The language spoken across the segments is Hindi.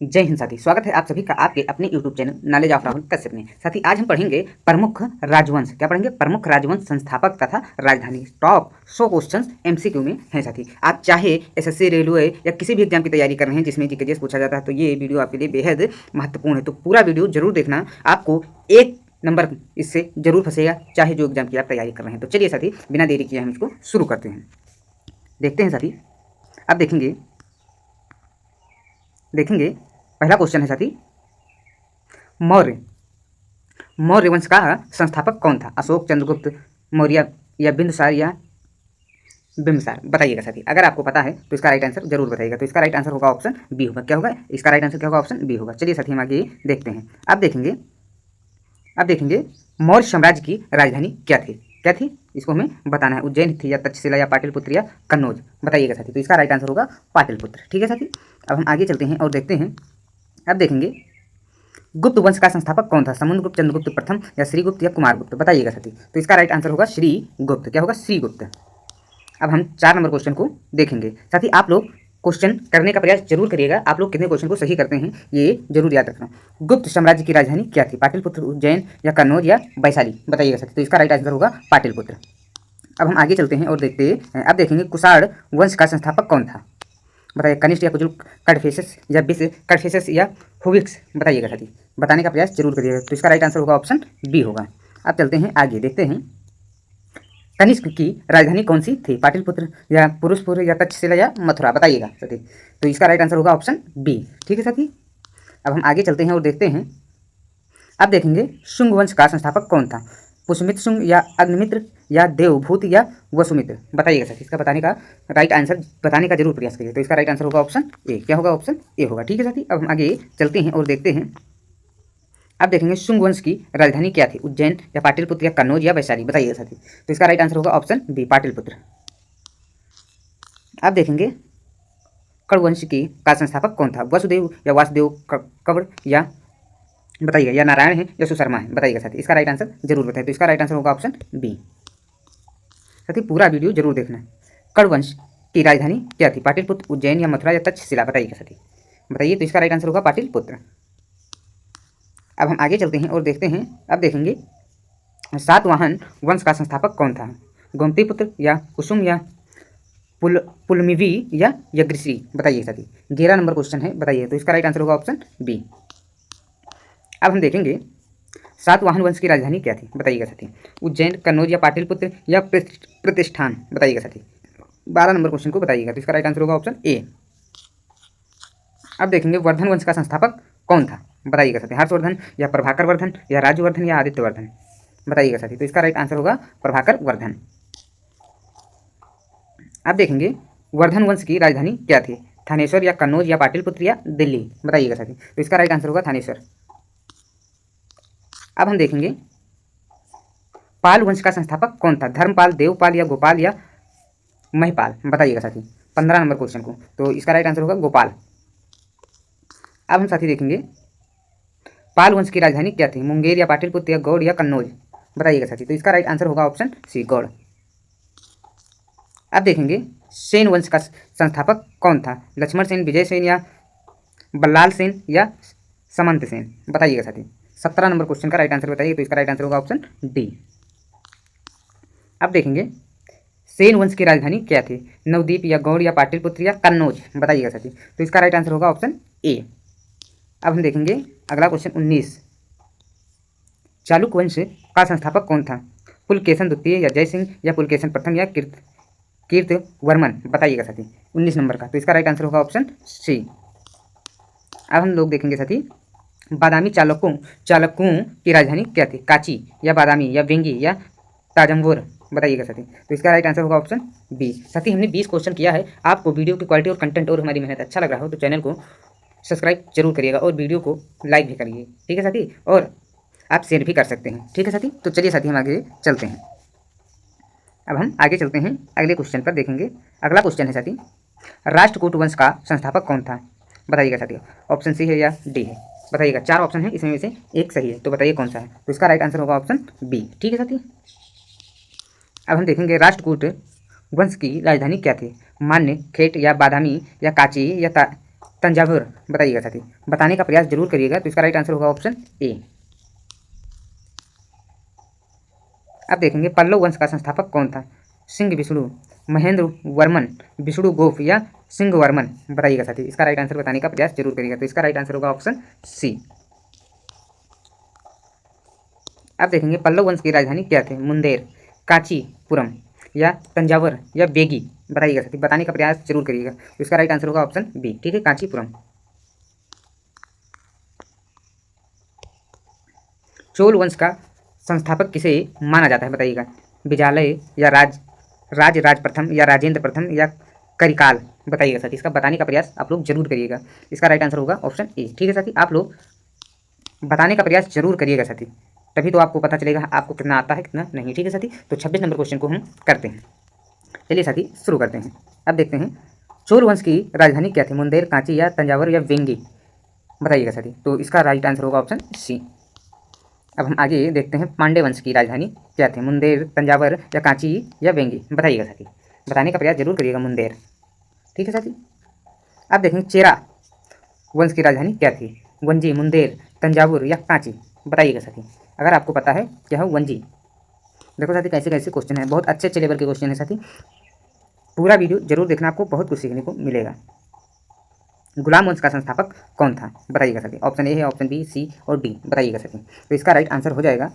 जय हिंद साथी, स्वागत है आप सभी का आपके अपने YouTube channel knowledge of Rahul Kashyap में। साथी, आज हम पढ़ेंगे प्रमुख राजवंश। क्या पढ़ेंगे? प्रमुख राजवंश संस्थापक तथा राजधानी। टॉप 100 क्वेश्चंस MCQ में हैं साथी। आप चाहे SSC, रेलवे या किसी भी एग्जाम की तैयारी कर रहे हैं जिसमें जीके पूछा जाता है, तो ये वीडियो आपके लिए बेहद महत्वपूर्ण है। तो पूरा वीडियो जरूर देखना, आपको एक नंबर इससे जरूर फंसेगा, चाहे जो एग्जाम की आप तैयारी कर रहे हैं। तो चलिए साथी, बिना देरी किए हम इसको शुरू करते हैं। देखते हैं साथी, अब देखेंगे पहला क्वेश्चन है साथी, मौर्य मौर्य वंश का संस्थापक कौन था? अशोक, चंद्रगुप्त मौर्य या बिंदुसार या बिंबिसार? बताइएगा साथी। अगर आपको पता है तो इसका राइट आंसर जरूर बताइएगा। तो इसका राइट आंसर होगा ऑप्शन बी होगा। क्या होगा इसका राइट आंसर? क्या होगा? ऑप्शन बी होगा। चलिए साथी, हम आगे देखते हैं। अब देखेंगे मौर्य साम्राज्य की राजधानी क्या थी? इसको हमें बताना है। उज्जैन थी या तक्षशिला या पाटलिपुत्र या कन्नौज? बताइएगा साथी। तो इसका राइट आंसर होगा पाटलिपुत्र। ठीक है साथी, अब हम आगे चलते हैं और देखते हैं। अब देखेंगे गुप्त वंश का संस्थापक कौन था? समुद्रगुप्त, चंद्रगुप्त प्रथम या श्रीगुप्त या कुमारगुप्त? बताइएगा साथी। तो इसका राइट आंसर होगा श्रीगुप्त। क्या होगा? श्रीगुप्त। अब हम 4 नंबर क्वेश्चन को देखेंगे साथी। आप लोग क्वेश्चन करने का प्रयास जरूर करिएगा। आप लोग कितने क्वेश्चन को सही करते हैं ये जरूर याद रखना। गुप्त साम्राज्य की राजधानी क्या थी? पाटलिपुत्र, उज्जैन या कन्नौज या वैशाली? बताइएगा साथी। तो इसका राइट आंसर होगा पाटलिपुत्र। अब हम आगे चलते हैं और देखते हैं। अब देखेंगे कुषाण वंश का संस्थापक कौन था? बताइए, कनिष्ठ या कुजुक, कडफेसस या बिस, कडफेसस या हुविक्स? बताइएगा साथी, बताने का प्रयास जरूर करिएगा। तो इसका राइट आंसर होगा ऑप्शन बी होगा। अब चलते हैं आगे, देखते हैं कनिष्क की राजधानी कौन सी थी? पाटलिपुत्र या पुरुषपुर या तक्षशिला या मथुरा? बताइएगा साथी। तो इसका राइट आंसर होगा ऑप्शन बी। ठीक है साथी, अब हम आगे चलते हैं और देखते हैं। अब देखेंगे शुंग वंश का संस्थापक कौन था? पुष्यमित्र शुंग या अग्निमित्र या देवभूत या वसुमित्र? बताइएगा साथी। इसका बताने का राइट आंसर बताने का जरूर प्रयास करिए। तो इसका राइट आंसर होगा ऑप्शन ए। क्या होगा? ऑप्शन ए होगा। ठीक है साथी, अब हम आगे चलते हैं और देखते हैं। अब देखेंगे शुंग वंश की राजधानी क्या थी? उज्जैन या पाटलिपुत्र या कन्नौज या वैशाली? बताइएगा साथी। तो इसका राइट आंसर होगा ऑप्शन बी, पाटलिपुत्र। अब देखेंगे कण्वंश की का संस्थापक कौन था? वसुदेव या वासुदेव कवड़ या बताइएगा, या नारायण है या सुशर्मा है? बताइएगा साथी। इसका राइट आंसर जरूर बताइए। तो इसका राइट आंसर होगा ऑप्शन बी। साथी, पूरा वीडियो जरूर देखना है। कण्वंश की राजधानी क्या थी? पाटलिपुत्र, उज्जैन या मथुरा या तक्षशिला? बताइएगा साथी, बताइए। तो इसका राइट आंसर होगा पाटलिपुत्र। अब हम आगे चलते हैं और देखते हैं। अब देखेंगे सातवाहन वंश का संस्थापक कौन था? गोमतीपुत्र या कुसुम या पुलमिवी या यज्ञश्री? बताइए साथी। 11 नंबर क्वेश्चन है, बताइए। तो इसका राइट आंसर होगा ऑप्शन बी। अब हम देखेंगे सातवाहन वंश की राजधानी क्या थी? बताइएगा साथी। उज्जैन, कन्नौज या पाटलिपुत्र या प्रतिष्ठान? बताइएगा साथी। 12 नंबर क्वेश्चन को बताइएगा। तो इसका राइट आंसर होगा ऑप्शन ए। अब देखेंगे वर्धन वंश का संस्थापक कौन था? बताइएगा साथी। हर्षवर्धन या प्रभाकर वर्धन या राज्यवर्धन या आदित्यवर्धन? बताइएगा साथी। तो इसका राइट आंसर होगा प्रभाकर वर्धन। अब देखेंगे वर्धन वंश की राजधानी क्या थी? थानेश्वर या कन्नौज या पाटलिपुत्र या दिल्ली? बताइएगा साथी। तो इसका राइट आंसर होगा थानेश्वर। अब हम देखेंगे पाल वंश का संस्थापक कौन था? धर्मपाल, देवपाल या गोपाल या महिपाल? बताइएगा साथी। 15 नंबर क्वेश्चन को। तो इसका राइट आंसर होगा गोपाल। अब हम साथी देखेंगे पाल वंश की राजधानी क्या थी? मुंगेर या पाटलिपुत्र या गौड़ या कन्नौज? बताइएगा साथी। तो इसका राइट आंसर होगा ऑप्शन सी, गौड़। अब देखेंगे सेन वंश का संस्थापक कौन था? लक्ष्मण सेन, विजय सेन या बल्लाल सेन या समंत सेन? बताइएगा साथी। 17 नंबर क्वेश्चन का राइट आंसर बताइए। तो इसका राइट आंसर होगा ऑप्शन डी। अब देखेंगे सेन वंश की राजधानी क्या थी? नवदीप या गौड़ या पाटलिपुत्र या कन्नौज? बताइएगा साथी। तो इसका राइट आंसर होगा ऑप्शन ए। अब हम देखेंगे अगला क्वेश्चन 19, चालुक्य वंश का संस्थापक कौन था? पुलकेशन द्वितीय या जयसिंह या पुलकेशन प्रथम या कीर्तिवर्मन? बताइएगा साथी। 19 नंबर का। तो इसका राइट आंसर होगा ऑप्शन सी। अब हम लोग देखेंगे साथी बादामी चालुक्यों की राजधानी क्या थी? काची या बादामी या वेंगी या ताजमगोर? बताइएगा साथी। तो इसका राइट आंसर होगा ऑप्शन बी। साथी, हमने 20 क्वेश्चन किया है। आपको वीडियो की क्वालिटी और कंटेंट और हमारी मेहनत अच्छा लग रहा हो तो चैनल को सब्सक्राइब जरूर करिएगा और वीडियो को लाइक भी करिए। ठीक है साथी, और आप शेयर भी कर सकते हैं। ठीक है साथी, तो चलिए साथी हम आगे चलते हैं। अब हम आगे चलते हैं, अगले क्वेश्चन पर देखेंगे। अगला क्वेश्चन है साथी राष्ट्रकूट वंश का संस्थापक कौन था? बताइएगा साथी। ऑप्शन सी है या डी है? बताइएगा। 4 ऑप्शन है, इसमें में से एक सही है। तो बताइए कौन सा है? तो इसका राइट आंसर होगा ऑप्शन बी। ठीक है साथी, अब हम देखेंगे राष्ट्रकूट वंश की राजधानी क्या थी? मान्य, खेट या बादामी या काची या तंजावुर, बताइएगा साथी, बताने का प्रयास जरूर करिएगा। तो इसका राइट आंसर होगा ऑप्शन ए। अब देखेंगे पल्लव वंश का संस्थापक कौन था? सिंह विष्णु, महेंद्र वर्मन, विष्णु गोप या सिंह वर्मन, बताइएगा साथी। इसका राइट आंसर बताने का प्रयास जरूर करिएगा। तो इसका राइट आंसर होगा ऑप्शन सी। अब देखेंगे पल्लव वंश की राजधानी क्या थी? मुंदेर, कांचीपुरम या तंजावर या बेगी, बताइएगा साथी, बताने का प्रयास जरूर करिएगा। तो इसका राइट आंसर होगा ऑप्शन बी, ठीक है, कांचीपुरम। चोल वंश का संस्थापक किसे माना जाता है? बताइएगा, विजालय या राज प्रथम या राजेंद्र प्रथम या करिकाल, बताइएगा साथी। इसका बताने का प्रयास आप लोग जरूर करिएगा। इसका राइट आंसर होगा ऑप्शन ए, ठीक है साथी। आप लोग बताने का प्रयास जरूर करिएगा साथी, तभी तो आपको पता चलेगा आपको कितना आता है कितना नहीं, ठीक है साथी। तो 26 नंबर क्वेश्चन को हम करते हैं। चलिए साथी शुरू करते हैं। अब देखते हैं चोल वंश की राजधानी क्या थी? मुंदेर, कांची या तंजावर या वेंगी, बताइएगा साथी। तो इसका राइट आंसर होगा ऑप्शन सी। अब हम आगे देखते हैं पांडे वंश की राजधानी क्या थी? मुंदेर, तंजावर या कांची या वेंगी, बताइएगा साथी, बताने का प्रयास जरूर करिएगा। मुंदेर, ठीक है साथी। अब देखेंगे चेरा वंश की राजधानी क्या थी? वंजी, मुंदेर, तंजावुर या कांची, बताइएगा साथी। अगर आपको पता है क्या है वंजी। देखो साथी कैसे कैसे क्वेश्चन है, बहुत अच्छे अच्छे लेवल के क्वेश्चन है साथी। पूरा वीडियो जरूर देखना, आपको बहुत कुछ सीखने को मिलेगा। गुलाम वंश का संस्थापक कौन था? बताइएगा साथी। ऑप्शन ए है, ऑप्शन बी, सी और डी, बताइएगा साथी। तो इसका राइट आंसर हो जाएगा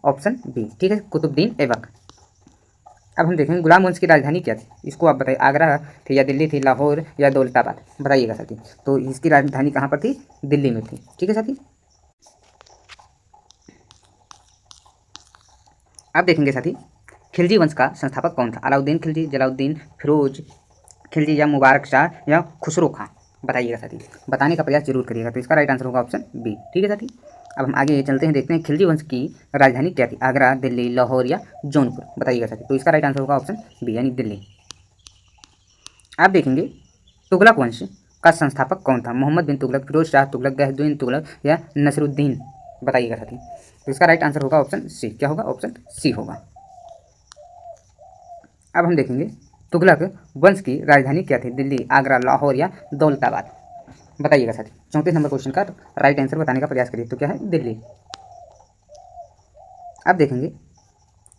ऑप्शन बी, ठीक है, कुतुबुद्दीन ऐबक। अब हम देखेंगे गुलाम वंश की राजधानी क्या थी? इसको आप बताइए, आगरा थी या दिल्ली थी, लाहौर या दौलताबाद, बताइएगा साथी। तो इसकी राजधानी कहाँ पर थी? दिल्ली में थी, ठीक है साथी। अब देखेंगे साथी खिलजी वंश का संस्थापक कौन था? अलाउद्दीन खिलजी, जलालुद्दीन, फिरोज खिलजी या मुबारक शाह या खुसरो खां, बताइएगा साथी, बताने का प्रयास जरूर करिएगा। तो इसका राइट आंसर होगा ऑप्शन बी, ठीक है साथी। अब हम आगे चलते हैं, देखते हैं खिलजी वंश की राजधानी क्या थी? आगरा, दिल्ली, लाहौर या जौनपुर, बताइएगा साथी। तो इसका राइट आंसर होगा ऑप्शन बी, यानी दिल्ली। आप देखेंगे तुगलक वंश का संस्थापक कौन था? मोहम्मद बिन तुगलक, फिरोज शाह तुगलक, गयासुद्दीन तुगलक या नसरुद्दीन, बताइएगा साथी। तो इसका राइट आंसर होगा ऑप्शन सी। क्या होगा? ऑप्शन सी होगा। अब हम देखेंगे तुगलक वंश की राजधानी क्या थी? दिल्ली, आगरा, लाहौर या दौलताबाद, बताइएगा साथी। 34 नंबर क्वेश्चन का राइट आंसर बताने का प्रयास करिए। तो क्या है? दिल्ली। अब देखेंगे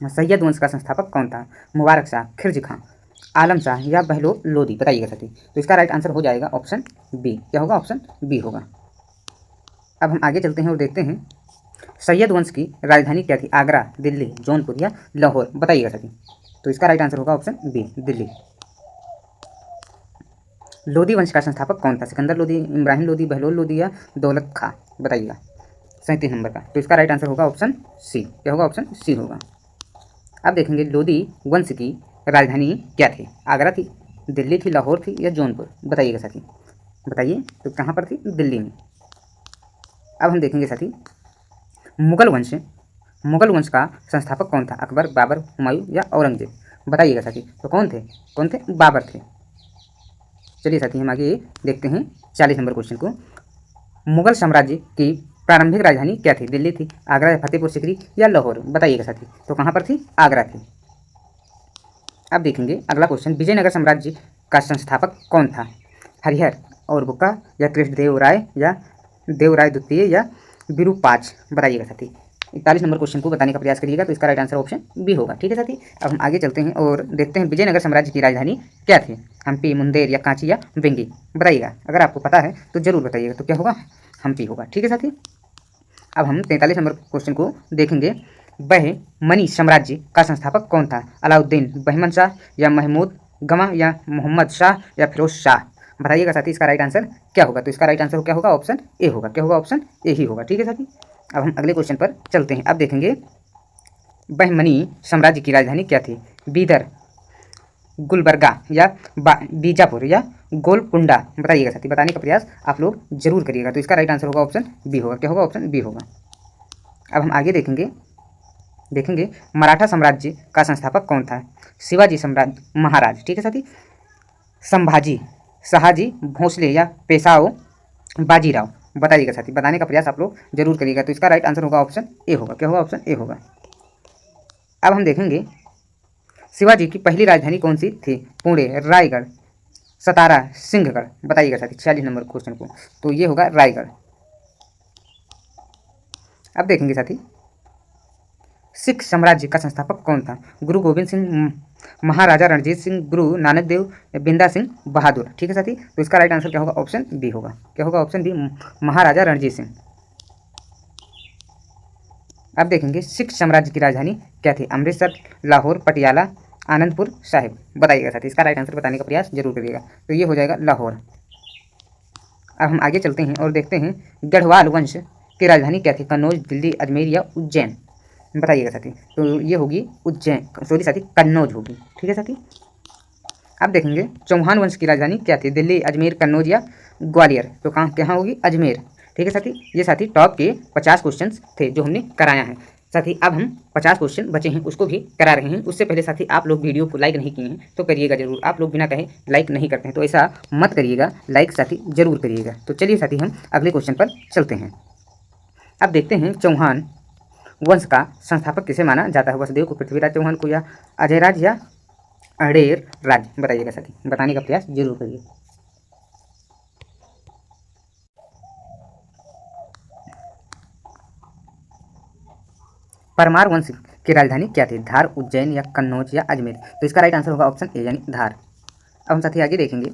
सैयद वंश का संस्थापक कौन था? मुबारक शाह, खिलजी खां, आलम शाह या बहलो लोदी, बताइएगा साथी। तो इसका राइट आंसर हो जाएगा ऑप्शन बी। क्या होगा? ऑप्शन बी होगा। अब हम आगे चलते हैं और देखते हैं सैयद वंश की राजधानी क्या थी? आगरा, दिल्ली, जौनपुर या लाहौर, बताइएगा साथी। तो इसका राइट आंसर होगा ऑप्शन बी, दिल्ली। लोदी वंश का संस्थापक कौन था? सिकंदर लोदी, इब्राहिम लोदी, बहलोल लोदी या दौलत खां, बताइएगा। 37 नंबर का। तो इसका राइट आंसर होगा ऑप्शन सी। क्या होगा? ऑप्शन सी होगा। अब देखेंगे लोदी वंश की राजधानी क्या थी? आगरा थी, दिल्ली थी, लाहौर थी या जौनपुर, बताइएगा साथी। बताइए तो कहाँ पर थी? दिल्ली में। अब हम देखेंगे साथी मुगल वंश का संस्थापक कौन था? अकबर, बाबर, हुमायूं या औरंगजेब, बताइएगा साथी। तो कौन थे? बाबर थे। चलिए साथी हम आगे देखते हैं 40 नंबर क्वेश्चन को। मुगल साम्राज्य की प्रारंभिक राजधानी क्या थी? दिल्ली थी, आगरा, फतेहपुर सीकरी या लाहौर, बताइएगा साथी। तो कहाँ पर थी? आगरा थी। अब देखेंगे अगला क्वेश्चन, विजयनगर साम्राज्य का संस्थापक कौन था? हरिहर और बुक्का या कृष्णदेवराय या देवराय द्वितीय या विरूपाक्ष, बताइएगा साथी। 41 नंबर क्वेश्चन को बताने का प्रयास करिएगा। तो इसका राइट आंसर ऑप्शन बी होगा, ठीक है साथी। अब हम आगे चलते हैं और देखते हैं विजयनगर साम्राज्य की राजधानी क्या थी? हम्पी, मुंदेर या कांची या वेंगी, बताइएगा। अगर आपको पता है तो जरूर बताइएगा। तो क्या होगा? हम्पी होगा, ठीक है साथी। अब हम 43 नंबर क्वेश्चन को देखेंगे, बहमनी साम्राज्य का संस्थापक कौन था? अलाउद्दीन, बहमन शाह या महमूद गमा या मोहम्मद शाह या फिरोज शाह, बताइएगा साथी। इसका राइट आंसर क्या होगा? तो इसका राइट आंसर क्या होगा? ऑप्शन ए होगा। क्या होगा? ऑप्शन ए ही होगा, ठीक है साथी। अब हम अगले क्वेश्चन पर चलते हैं। अब देखेंगे बहमनी साम्राज्य की राजधानी क्या थी? बीदर, गुलबर्गा या बीजापुर या गोलकुंडा, बताइएगा साथी। बताने का प्रयास आप लोग जरूर करिएगा। तो इसका राइट आंसर होगा ऑप्शन बी होगा। क्या होगा? ऑप्शन बी होगा। अब हम आगे देखेंगे मराठा साम्राज्य का संस्थापक कौन था? शिवाजी सम्राट महाराज, ठीक है साथी, संभाजी, शहाजी भोसले या पेशाओ बाजीराव, बताइएगा साथी। बताने का प्रयास आप लोग जरूर करिएगा। तो इसका राइट आंसर होगा ऑप्शन ए होगा। क्या होगा? ऑप्शन ए होगा। अब हम देखेंगे शिवाजी की पहली राजधानी कौन सी थी? पुणे, रायगढ़, सतारा, सिंहगढ़, बताइएगा साथी 46 नंबर क्वेश्चन को। तो ये होगा रायगढ़। अब देखेंगे साथी, सिख साम्राज्य का संस्थापक कौन था? गुरु गोविंद सिंह, महाराजा रणजीत सिंह, गुरु नानक देव, बिंदा सिंह बहादुर। ठीक है साथी, तो इसका राइट आंसर क्या होगा? ऑप्शन बी होगा। क्या होगा? ऑप्शन बी, महाराजा रणजीत सिंह। अब देखेंगे सिख साम्राज्य की राजधानी क्या थी? अमृतसर, लाहौर, पटियाला, आनंदपुर साहिब। बताइएगा साथी, इसका राइट आंसर बताने का प्रयास जरूर करिएगा। तो ये हो जाएगा लाहौर। अब हम आगे चलते हैं और देखते हैं गढ़वाल वंश की राजधानी क्या थी? कन्नौज, दिल्ली, अजमेर या उज्जैन। बताइएगा साथी। तो ये होगी उज्जैन, सॉरी साथी, कन्नौज होगी। ठीक है साथी। अब देखेंगे चौहान वंश की राजधानी क्या थी? दिल्ली, अजमेर, कन्नौज या ग्वालियर। तो कहाँ होगी? अजमेर। ठीक है साथी। ये साथी टॉप के 50 क्वेश्चन थे जो हमने कराया है साथी। अब हम 50 क्वेश्चन बचे हैं उसको भी करा रहे हैं। उससे पहले साथी आप लोग वीडियो को लाइक नहीं किए हैं तो करिएगा जरूर। आप लोग बिना कहे लाइक नहीं करते हैं, तो ऐसा मत करिएगा, लाइक साथी जरूर करिएगा। तो चलिए साथी हम अगले क्वेश्चन पर चलते हैं। अब देखते हैं चौहान वंश का संस्थापक किसे माना जाता है? वसुदेव को, पृथ्वीराज चौहान को, या अजयराज या अडेर राज। बताइएगा साथी, बताने का प्रयास जरूर करिए। परमार वंश की राजधानी क्या थी? धार, उज्जैन या कन्नौज या अजमेर। तो इसका राइट आंसर होगा ऑप्शन ए, यानी धार। अब हम साथी आगे देखेंगे।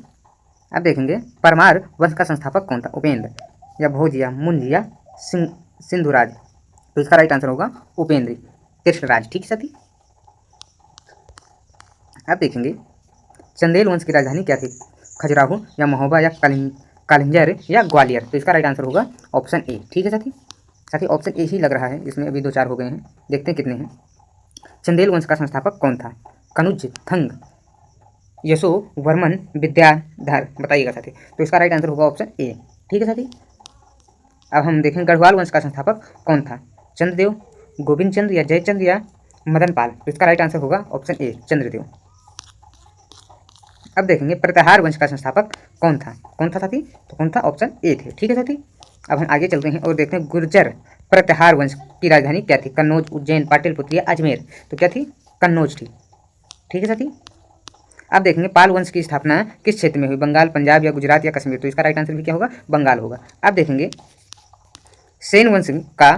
अब देखेंगे परमार वंश का संस्थापक कौन था? उपेंद्र, या भोज, या मुंज, या सिंधुराज। तो इसका राइट आंसर होगा उपेंद्र कृष्णराज। ठीक है साथी। अब देखेंगे चंदेल वंश की राजधानी क्या थी? खजुराहो, या महोबा, या कालिंजर या ग्वालियर। तो इसका राइट आंसर होगा ऑप्शन ए। ठीक है साथी। साथी ऑप्शन ए ही लग रहा है, इसमें अभी 2-4 हो गए हैं, देखते हैं कितने हैं। चंदेल वंश का संस्थापक कौन था? कनुज, थंग, यशो वर्मन, विद्याधर। बताइएगा साथी। तो इसका राइट आंसर होगा ऑप्शन ए। ठीक है साथी। अब हम देखें गढ़वाल वंश का संस्थापक कौन था? चंद्रदेव, गोविंद चंद्र, या जयचंद्र या मदनपाल। तो इसका राइट आंसर होगा ऑप्शन ए, चंद्रदेव। अब देखेंगे प्रत्याहार वंश का संस्थापक कौन था? कौन था साथी? तो कौन था? ऑप्शन ए थे। ठीक है साथी। अब हम आगे चलते हैं और देखते हैं गुर्जर प्रत्याहार वंश की राजधानी क्या थी? कन्नौज, उज्जैन, पाटलिपुत्र या अजमेर। तो क्या थी? कन्नौज थी। ठीक है साथी। अब देखेंगे पाल वंश की स्थापना किस क्षेत्र में हुई? बंगाल, पंजाब या गुजरात या कश्मीर। तो इसका राइट आंसर भी क्या होगा? बंगाल होगा। अब देखेंगे सेन वंश का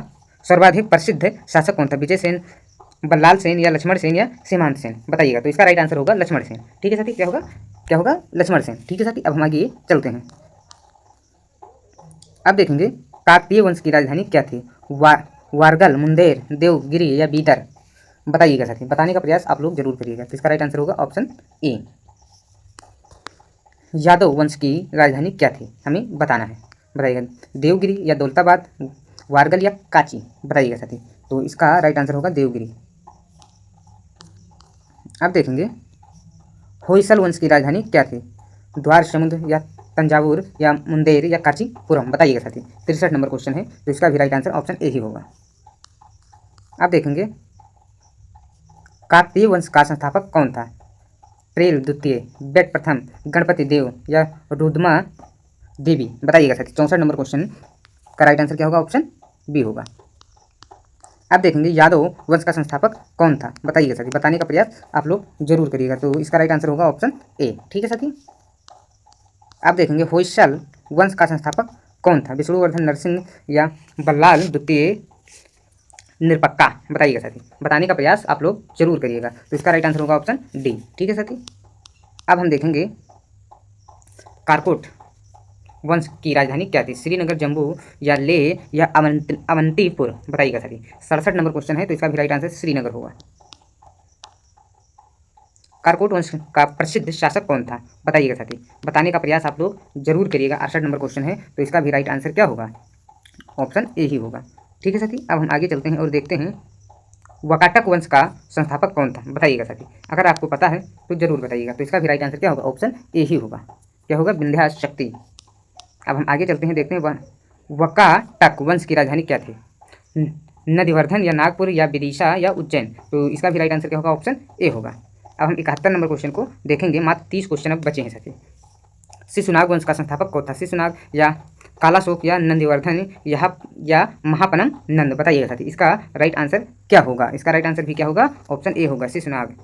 सर्वाधिक प्रसिद्ध शासक कौन था? विजय सेन, बल्लाल सेन, या लक्ष्मण सेन, या सीमांत सेन। बताइएगा। तो इसका राइट आंसर होगा लक्ष्मण सेन। ठीक है साथी। क्या होगा? क्या होगा? लक्ष्मण सेन। ठीक है साथी। अब हम आगे चलते हैं। अब देखेंगे काकतीय वंश की राजधानी क्या थी? वारगल, मुंदेर, देवगिरी या बीदर। बताइएगा साथी, बताने का प्रयास आप लोग जरूर करिएगा। तो इसका राइट आंसर होगा ऑप्शन ए। यादव वंश की राजधानी क्या थी? हमें बताना है। बताइएगा। देवगिरी या दौलताबाद, वारगल या कांची। बताइएगा साथी। तो इसका राइट आंसर होगा देवगिरी। अब देखेंगे होयसल वंश की राजधानी क्या थी? द्वार समुद्र, या तंजावुर, या मुंदेर, या कांचीपुरम। बताइएगा साथी। 63 नंबर क्वेश्चन है, तो इसका भी राइट आंसर ऑप्शन ए ही होगा। अब देखेंगे काकतीय वंश का संस्थापक कौन था? प्रेल द्वितीय, बेट प्रथम, गणपति देव, या रुद्रमा देवी। बताइएगा साथी। 64 नंबर क्वेश्चन का राइट आंसर क्या होगा? ऑप्शन बी होगा। अब देखेंगे यादव वंश का संस्थापक कौन था? बताइएगा साथी, बताने का प्रयास आप लोग जरूर करिएगा। तो इसका राइट आंसर होगा ऑप्शन ए। ठीक है साथी। अब देखेंगे होयसल वंश का संस्थापक कौन था? विष्णुवर्धन नरसिंह, या बल्लाल द्वितीय निरपक्का। बताइएगा साथी, बताने का प्रयास आप लोग जरूर करिएगा। तो इसका राइट आंसर होगा ऑप्शन डी। ठीक है साथी। अब हम देखेंगे कारकोट वंश की राजधानी क्या थी? श्रीनगर, जम्मू, या लेह, या अवंतीपुर। बताइएगा साथी। 67 नंबर क्वेश्चन है, तो इसका भी राइट आंसर श्रीनगर होगा। कारकोट वंश का प्रसिद्ध शासक कौन था? बताइएगा साथी, बताने का प्रयास आप लोग जरूर करिएगा। 68 नंबर क्वेश्चन है, तो इसका भी राइट आंसर क्या होगा? ऑप्शन ए ही होगा। ठीक है साथी। अब हम आगे चलते हैं और देखते हैं वाकाटक वंश का संस्थापक कौन था? बताइएगा साथी। अगर आपको पता है तो जरूर बताइएगा। तो इसका भी राइट आंसर क्या होगा? ऑप्शन ए ही होगा। क्या होगा? विंध्याशक्ति। अब हम आगे चलते हैं, देखते हैं वाकाटक वंश की राजधानी क्या थी? नंदीवर्धन, या नागपुर, या विदिशा, या उज्जैन। तो इसका भी राइट आंसर क्या होगा? ऑप्शन ए होगा। अब हम 71 नंबर क्वेश्चन को देखेंगे। मात्र 30 क्वेश्चन अब बचे हैं साथी। शिशुनाग वंश का संस्थापक कौन था? शिशुनाग, या कालाशोक, या नंदीवर्धन, या महापनम नंद। बताइएगा साथी। इसका राइट आंसर क्या होगा? इसका राइट आंसर भी क्या होगा? ऑप्शन ए होगा, शिशुनाग।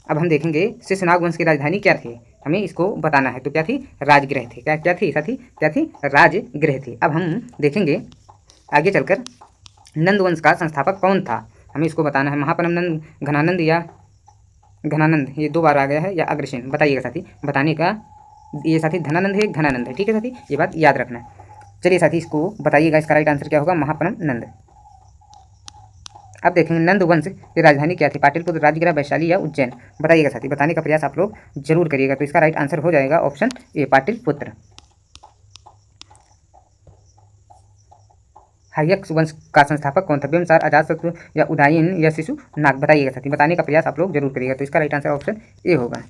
अब हम देखेंगे शिशुनाग वंश की राजधानी क्या थी? हमें इसको बताना है। तो क्या थी? राजगृह थी। क्या क्या थी साथी? क्या थी? राजगृह थी। अब हम देखेंगे आगे चलकर नंद वंश का संस्थापक कौन था, हमें इसको बताना है। महापरम नंद, घनानंद या घनानंद, ये 2 बार आ गया है, या अग्रसेन, बताइएगा साथी। बताने का ये साथी धनानंद है, घनानंद है, ठीक है साथी, ये बात याद रखना। चलिए साथी इसको बताइएगा, इसका राइट आंसर क्या होगा? महापरम नंद। अब देखेंगे नंद वंश की राजधानी क्या थी? पाटलिपुत्र, राजगृह, वैशाली या उज्जैन? बताइएगा साथी, बताने का प्रयास आप लोग जरूर करिएगा। तो इसका राइट आंसर हो जाएगा ऑप्शन ए, पाटलिपुत्र। हय्यक वंश का संस्थापक कौन था? बिंबिसार, अजातशत्रु या उदयन या शिशुनाग? बताइएगा साथी, बताने का प्रयास आप लोग जरूर करिएगा। तो इसका राइट आंसर ऑप्शन ए होगा।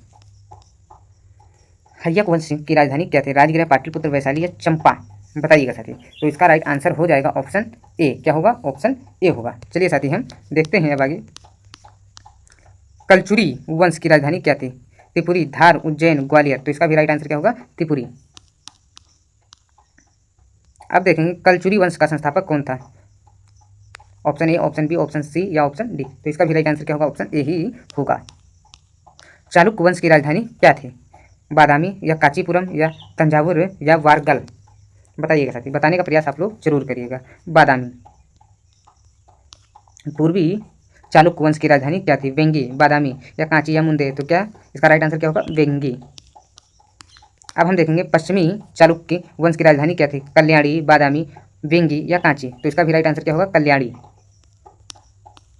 हय्यक वंश की राजधानी क्या थी? राजगृह, पाटलिपुत्र, वैशाली या चंपा? बताइएगा साथी। तो इसका राइट आंसर हो जाएगा ऑप्शन ए। क्या होगा? ऑप्शन ए होगा। चलिए साथी हम देखते हैं अब आगे। कलचुरी वंश की राजधानी क्या थी? त्रिपुरी, धार, उज्जैन, ग्वालियर? तो इसका भी राइट आंसर क्या होगा? त्रिपुरी। अब देखेंगे कलचुरी वंश का संस्थापक कौन था? Option A, option B, option C या ऑप्शन डी? तो इसका भी राइट आंसर क्या होगा? ऑप्शन ए ही होगा। चालुक्य वंश की राजधानी क्या थी? बादामी या कांचीपुरम या तंजावुर या वारगल? बताइएगा साथी, बताने का प्रयास आप लोग जरूर करिएगा। बादामी। पूर्वी चालुक्य वंश की राजधानी क्या थी? वेंगी, बादामी या कांची या मुंदे? तो क्या इसका राइट आंसर क्या होगा? वेंगी। अब हम देखेंगे पश्चिमी चालुक्य वंश की राजधानी क्या थी? कल्याणी, बादामी, वेंगी या कांची? तो इसका भी राइट आंसर क्या होगा? कल्याणी।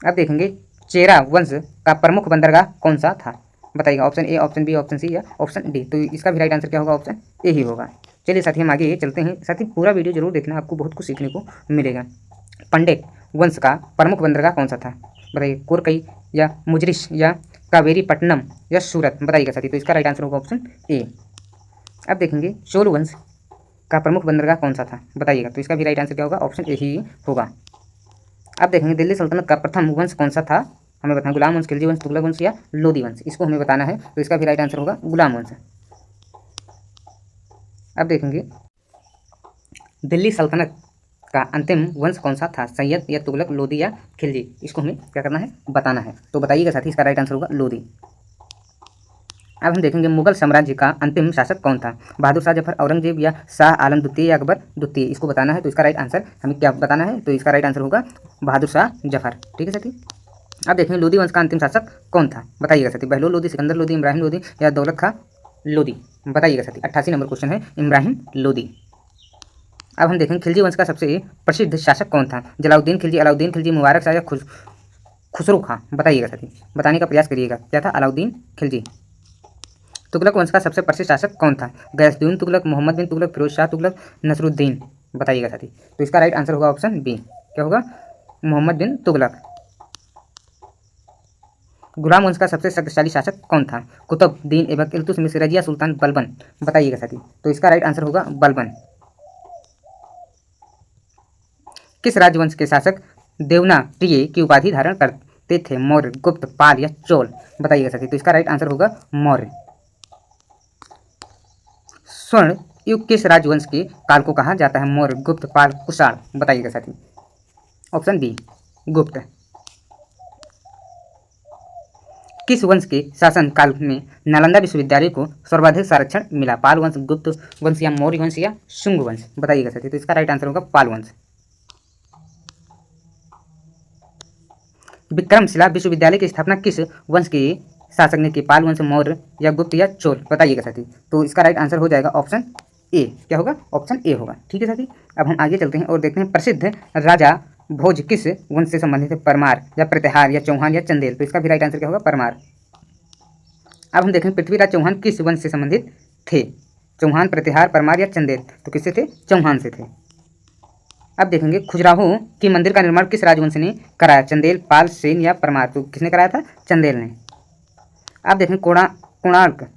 अब देखेंगे चेरा वंश का प्रमुख बंदरगाह कौन सा था? बताइएगा, option A, option B, option C या ऑप्शन डी? तो इसका भी राइट आंसर क्या होगा? ऑप्शन ए ही होगा। चलिए साथी हम आगे चलते हैं। साथी पूरा वीडियो जरूर देखना, आपको बहुत कुछ सीखने को मिलेगा। पंडेक वंश का प्रमुख बंदरगाह कौन सा था? बताइए, कोरकई या मुजरिश या कावेरी पट्टनम या सूरत? बताइएगा साथी। तो इसका राइट आंसर होगा ऑप्शन ए। अब देखेंगे चोल वंश का प्रमुख बंदरगाह कौन सा था? बताइएगा। तो इसका भी राइट आंसर क्या होगा? ऑप्शन ए ही होगा। अब देखेंगे दिल्ली सल्तनत का प्रथम वंश कौन सा था? हमें बताना, गुलाम वंश, खिलजी वंश, तुगलक वंश या लोदी वंश? इसको हमें बताना है। तो इसका भी राइट आंसर होगा गुलाम वंश। अब देखेंगे दिल्ली सल्तनत का अंतिम वंश कौन सा था? सैयद या तुगलक, लोदी या खिलजी? इसको हमें क्या करना है? बताना है। तो बताइएगा साथी, इसका राइट आंसर होगा लोदी। अब हम देखेंगे मुगल साम्राज्य का अंतिम शासक कौन था? बहादुर शाह जफर, औरंगजेब या शाह आलम द्वितीय या अकबर द्वितीय? इसको बताना है। तो इसका राइट आंसर हमें क्या बताना है? तो इसका राइट आंसर होगा बहादुर शाह जफर। ठीक है साथी। अब देखेंगे लोदी वंश का अंतिम शासक कौन था? बताइएगा साथी। बहलोल लोदी, सिकंदर लोदी, इब्राहिम लोदी या दौलत खां लोदी? बताइएगा साथी। 88 नंबर क्वेश्चन है, इब्राहिम लोदी। अब हम देखेंगे खिलजी वंश का सबसे प्रसिद्ध शासक कौन था? जलाउद्दीन खिलजी, अलाउद्दीन खिलजी, मुबारक शाह या खुसरो खां? बताइएगा साथी, बताने का प्रयास करिएगा। क्या था? अलाउद्दीन खिलजी। तुगलक वंश का सबसे प्रसिद्ध शासक कौन था? गयासुद्दीन तुगलक, मोहम्मद बिन तुगलक, फिरोज शाह तुगलक, नसरुद्दीन? बताइएगा साथी। तो इसका राइट आंसर होगा ऑप्शन बी। क्या होगा? मोहम्मद बिन तुगलक। गुलाम वंश का सबसे शक्तिशाली शासक कौन था? कुतुबुद्दीन ऐबक, इल्तुतमिश, रजिया सुल्तान, बलबन? बताइएगा साथी। तो इसका राइट आंसर होगा बलबन। किस राजवंश के शासक देवनागरी की उपाधि धारण करते थे? मौर्य, गुप्त, पाल या चोल? बताइएगा साथी। तो इसका राइट आंसर होगा मौर्य। स्वर्ण युग किस राजवंश के काल को कहा जाता है? मौर्य, गुप्त, पाल, कुषाण? बताइएगा साथी। ऑप्शन बी, गुप्त। किस वंश के शासन काल में नालंदा विश्वविद्यालय को सर्वाधिक संरक्षण मिला? पाल वंश, गुप्त वंश या मौर्य वंश या शुंग वंश? बताइएगा साथी। तो इसका राइट आंसर होगा पाल वंश। विक्रमशिला विश्वविद्यालय की स्थापना किस वंश के शासक ने की? पाल वंश, मौर्य या गुप्त या चोल? बताइएगा साथी। तो इसका राइट आंसर हो जाएगा ऑप्शन ए। क्या होगा? ऑप्शन ए होगा। ठीक है साथी। अब हम आगे चलते हैं और देखते हैं प्रसिद्ध राजा भोज किस वंश से संबंधित है? परमार या प्रतिहार या चौहान या चंदेल? तो इसका भी राइट आंसर क्या होगा? परमार। अब हम देखें पृथ्वीराज चौहान किस वंश से संबंधित थे? चौहान, प्रतिहार, परमार या चंदेल? तो किससे थे? चौहान से थे। अब देखेंगे खजुराहो के मंदिर का निर्माण किस राजवंश ने कराया? चंदेल, पाल, सेन या परमार? तो किसने कराया था? चंदेल ने। अब देखेंगे कोणार्क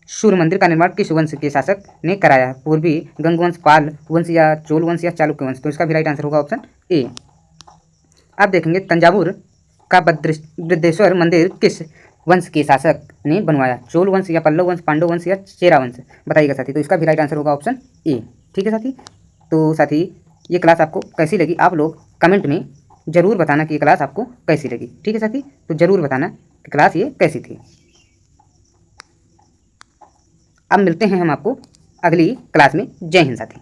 सूर्य मंदिर का निर्माण किस वंश के शासक ने कराया? पूर्वी गंग वंश, पाल वंश या चोल वंश या चालुक्य वंश? तो इसका भी राइट आंसर होगा ऑप्शन ए। अब देखेंगे तंजावुर का बृहदेश्वर मंदिर किस वंश के शासक ने बनवाया? चोल वंश या पल्लव वंश, पांडव वंश या चेरा वंश? बताइएगा साथी। तो इसका भी राइट आंसर होगा ऑप्शन ए। ठीक है साथी। तो साथी ये क्लास आपको कैसी लगी? आप लोग कमेंट में ज़रूर बताना कि ये क्लास आपको कैसी लगी। ठीक है साथी। तो ज़रूर बताना कि क्लास ये कैसी थी। अब मिलते हैं हम आपको अगली क्लास में। जय हिंद साथी।